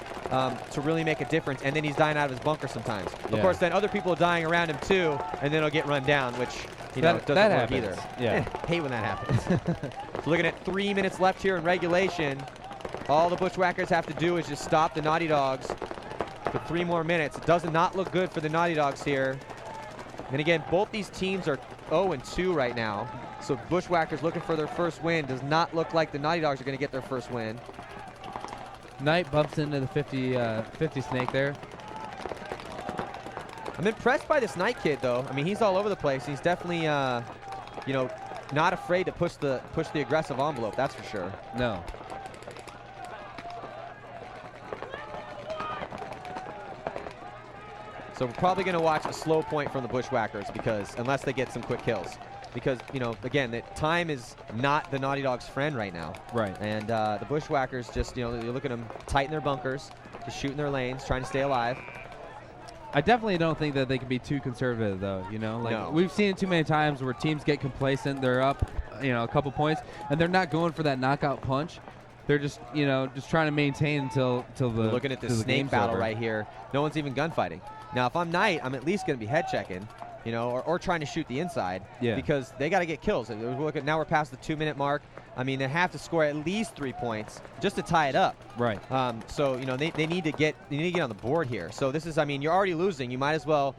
to really make a difference, and then he's dying out of his bunker sometimes. Of course, then other people are dying around him too, and then he'll get run down, which, you know, doesn't work either. Yeah. Hate when that happens. So looking at 3 minutes left here in regulation. All the Bushwackers have to do is just stop the Naughty Dogs for 3 more minutes. It does not look good for the Naughty Dogs here. And again, both these teams are 0-2 right now. So Bushwackers looking for their first win. Does not look like the Naughty Dogs are going to get their first win. Knight bumps into the 50 snake there. I'm impressed by this Knight kid, though. I mean, he's all over the place. He's definitely, you know, not afraid to push the aggressive envelope. That's for sure. No. So we're probably going to watch a slow point from the Bushwhackers because unless they get some quick kills. Because, you know, again, the time is not the Naughty Dog's friend right now. Right. And the Bushwhackers just, you know, you look at them tighten their bunkers, just shooting their lanes, trying to stay alive. I definitely don't think that they can be too conservative, though. You know, like No. we've seen it too many times where teams get complacent, they're up, you know, a couple points, and they're not going for that knockout punch. They're just, you know, just trying to maintain until the. We're looking at this snake battle right here. No one's even gunfighting. Now, if I'm Knight, I'm at least going to be head checking, you know, or trying to shoot the inside. Yeah. Because they got to get kills. Now we're past the 2-minute mark. I mean, they have to score at least 3 points just to tie it up. Right. So, you know, they need to get on the board here. So this is, I mean, you're already losing. You might as well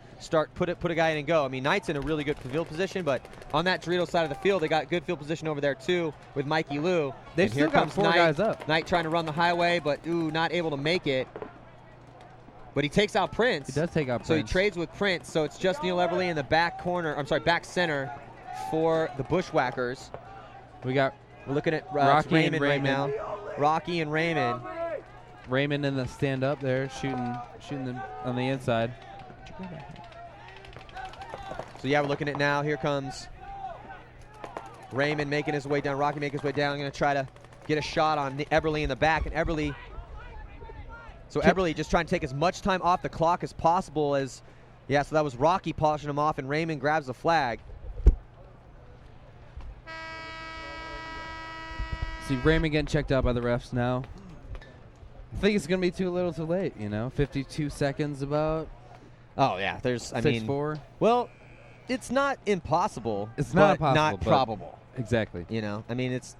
put a guy in and go. I mean, Knight's in a really good field position, but on that Dorito side of the field, they got good field position over there too with Mikey Lou. They've And here still got comes 4 Knight. guys up. Knight trying to run the highway, but not able to make it. But he takes out Prince. He does take out So Prince. he trades with Prince. So it's just Neil Everly in the back corner. I'm sorry, back center for the Bushwhackers. We're looking at Rocky and Raymond right Raymond. now. Rocky and Raymond. Raymond in the stand up there, shooting them on the inside. So yeah, we're looking at now. Here comes Raymond making his way down. Rocky making his way down. Going to try to get a shot on Everly in the back, and Everly. So Everly just trying to take as much time off the clock as possible as, yeah, so that was Rocky polishing him off, and Raymond grabs the flag. See Raymond getting checked out by the refs now. I think it's going to be too little too late, you know. 52 seconds about. Oh, yeah, there's, I mean. 6-4. Well, it's not impossible. It's not but impossible, not but probable. Exactly. You know, I mean, it's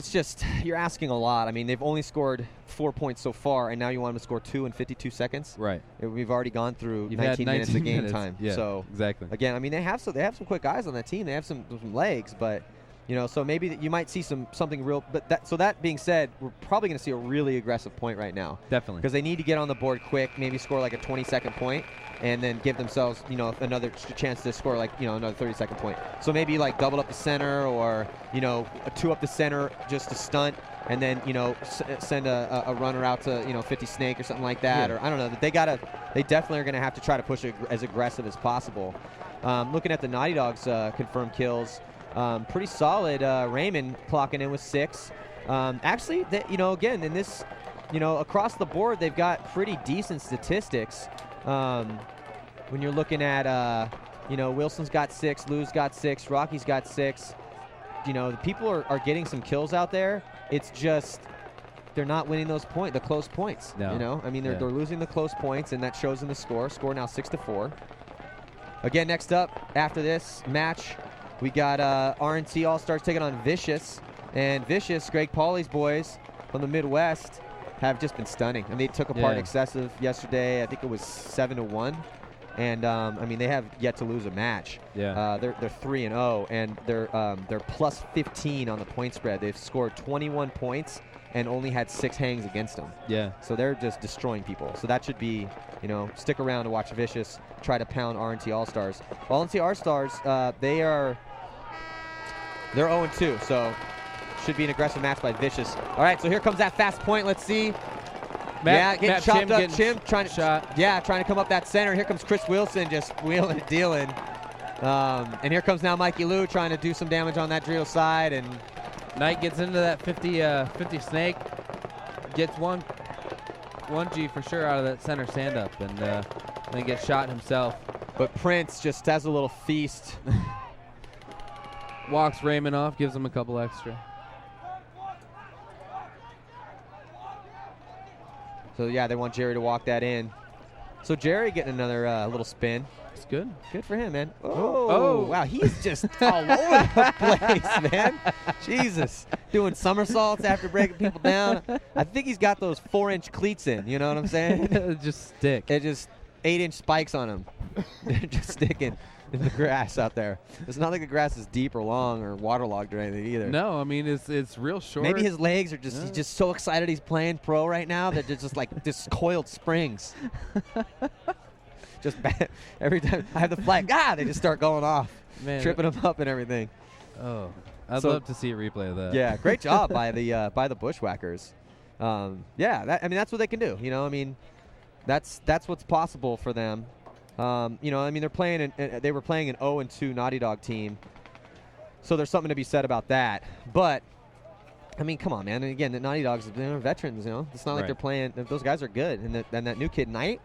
just, you're asking a lot. I mean, they've only scored 4 points so far, and now you want them to score 2 in 52 seconds? Right. We've already gone through You've 19 had minutes of game minutes. time. Yeah, so exactly. Again, I mean, they have some quick guys on that team. They have some legs, but you know, so maybe you might see something real. But that being said, we're probably going to see a really aggressive point right now. Definitely. Because they need to get on the board quick, maybe score like a 20-second point, and then give themselves, you know, another chance to score like, you know, another 30-second point. So maybe like double up the center, or you know, a 2 up the center just to stunt, and then you know send a runner out to, you know, 50 snake or something like that, Yeah. or I don't know. They definitely are going to have to try to push it as aggressive as possible. Looking at the Naughty Dogs confirmed kills. Pretty solid. Raymond clocking in with 6. Actually, you know, again, in this, you know, across the board, they've got pretty decent statistics. When you're looking at, you know, Wilson's got 6, Lou's got 6, Rocky's got 6. You know, the people are getting some kills out there. It's just they're not winning those the close points. No. You know, I mean, they're losing the close points, and that shows in the score. Score now 6-4. Again, next up after this match, we got R&T All-Stars taking on Vicious. And Vicious, Greg Pauly's boys from the Midwest, have just been stunning. And they took apart Excessive yesterday. I think it was 7-1. And, I mean, they have yet to lose a match. Yeah. They're 3-0, and they're plus 15 on the point spread. They've scored 21 points and only had 6 hangs against them. Yeah. So they're just destroying people. So that should be, you know, stick around to watch Vicious try to pound R&T All-Stars. R&T All-Stars, they're 0-2, so should be an aggressive match by Vicious. All right, so here comes that fast point. Let's see. Getting chopped up. Chim trying to shot. Yeah, trying to come up that center. Here comes Chris Wilson just wheeling and dealing. And here comes now Mikey Lou trying to do some damage on that drill side. And Knight gets into that 50 snake, gets one G for sure out of that center stand up, and then gets shot himself. But Prince just has a little feast. Walks Raymond off, gives him a couple extra. So yeah, they want Jerry to walk that in. So Jerry getting another little spin. It's good. Good for him, man. Oh. Wow, he's just all over the place, man. Jesus. Doing somersaults after breaking people down. I think he's got those 4-inch cleats in, you know what I'm saying? Just stick. They're just 8-inch spikes on him. They're just sticking in the grass out there. It's not like the grass is deep or long or waterlogged or anything either. No, I mean, it's real short. Maybe his legs are just, he's just so excited he's playing pro right now that they're just like just coiled springs. Just every time I have the flag, they just start going off, tripping them up and everything. Oh, I'd love to see a replay of that. Yeah, great job by the Bushwhackers. I mean, that's what they can do. You know, I mean, That's what's possible for them. You know, I mean, they were playing an 0-2 Naughty Dog team, so there's something to be said about that. But I mean, come on, man. And again, the Naughty Dogs, they're veterans. You know, it's not like they're playing. Those guys are good. And that new kid Knight,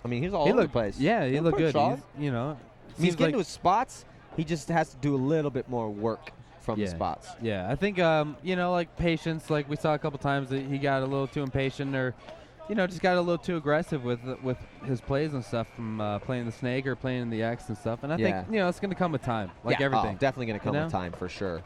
I mean, he's all over the place. Yeah, he looked good. You know, he's getting to his spots. He just has to do a little bit more work from the spots. Yeah, I think you know, like patience. Like we saw a couple times that he got a little too impatient, or you know, just got a little too aggressive with his plays and stuff from playing the snake or playing the X and stuff. And I think you know it's going to come with time, like everything. Definitely going to come with time for sure.